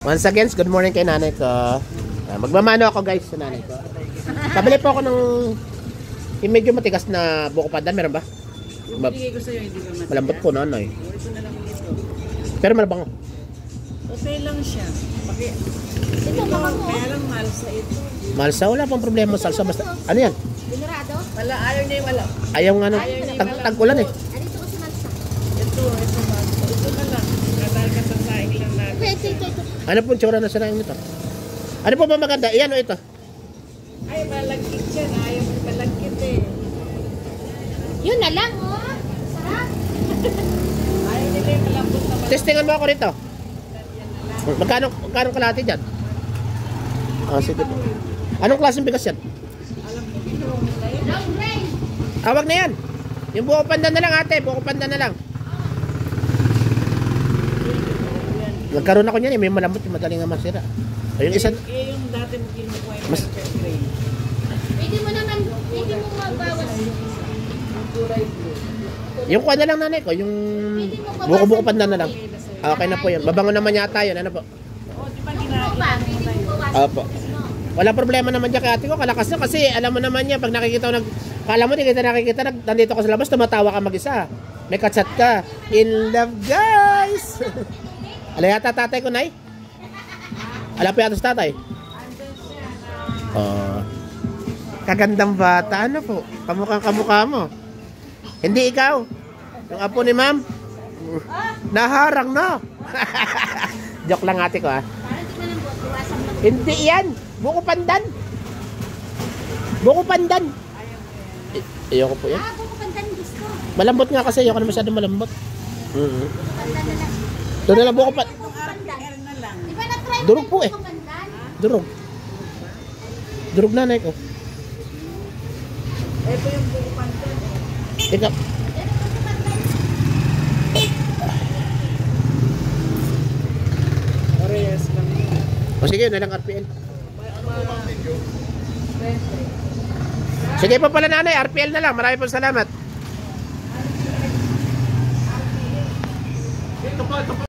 Once again, good morning kay nanay ko. Magmamano ako guys sa nanay ko. Pabili po ako ng yung medyo matigas na buko pandan. Meron ba? Bigay ko sa'yo, hindi ka matigas. Malambot po nanay. Ito na lang ito. Pero malabango. Okay lang siya. Ito kaya lang malsa ito. Malsa, wala pang problema sa salsa. Basta, ano yan? Binurado? Wala, ayaw niya yung wala. Ayaw nga nung tag-ulan eh. Ano ito si Malsa? Ito malsa. Ito na lang. Kadal ka sa saing lang natin. Ito. Ano po tsura na sinaing nito? Ano po ba maganda? Iyan o ito? Ay, malagkit siya. Ayaw mo malagkit eh. Yun na lang, oh. Sarap. Ayaw nila yung malambot na malambot. Testingan mo ako rito. Magkano kalahati dyan? Ah, sige po. Anong klaseng bigas yan? Alam ko, pinurong nila yun. Long range. Awag na yan. Yung buko pandan na lang ate. Buko pandan na lang. Nagkaroon ako niyan eh. May malambot yung madaling nga masira. Ayun isa. Eh, yung dati mo kinukuha yung Mas- perfect grain. Pwede mo mabawas. Yung kuha na lang nanay ko. Yung buko pandan na lang. Okay na po yun. Babango naman yata yun. Ano po? Oh, di ba Pwede ginagawa mo ba? mo Pwede na mo yun? bawasan. Opo. Wala problema naman dyan kay ate ko. Kalakas na kasi alam mo naman yan. Pag nakikita ko kala mo di kita nakikita. Nandito ka sa labas. Tumatawa ka mag-isa. May katsat ka. In love guys. Ala yata tatay ko nay. Ala po yata sa tatay. Kagandang bata. Ano po? Kamukha mo. Hindi ikaw. Yung apo ni ma'am. Naharang na. Joke lang ate ko ah. Parang di mo lang bawasan mo. Hindi yan. Buko pandan. Buko pandan. Ayoko po yan. Buko pandan gusto. Malambot nga kasi. Ayoko na masyadong malambot. Buko pandan na lang. Doon na lang buko pandan. Buko pandan. na lang. Di ba na-try mo Durog yung po eh. buko pandan? Durog. Durog nanay ko. Ito yung buko pandan. Ikaw. Parehas lang yun. O sige, na lang RPL. Sige pa pala nanay, RPL na lang. Marami po salamat.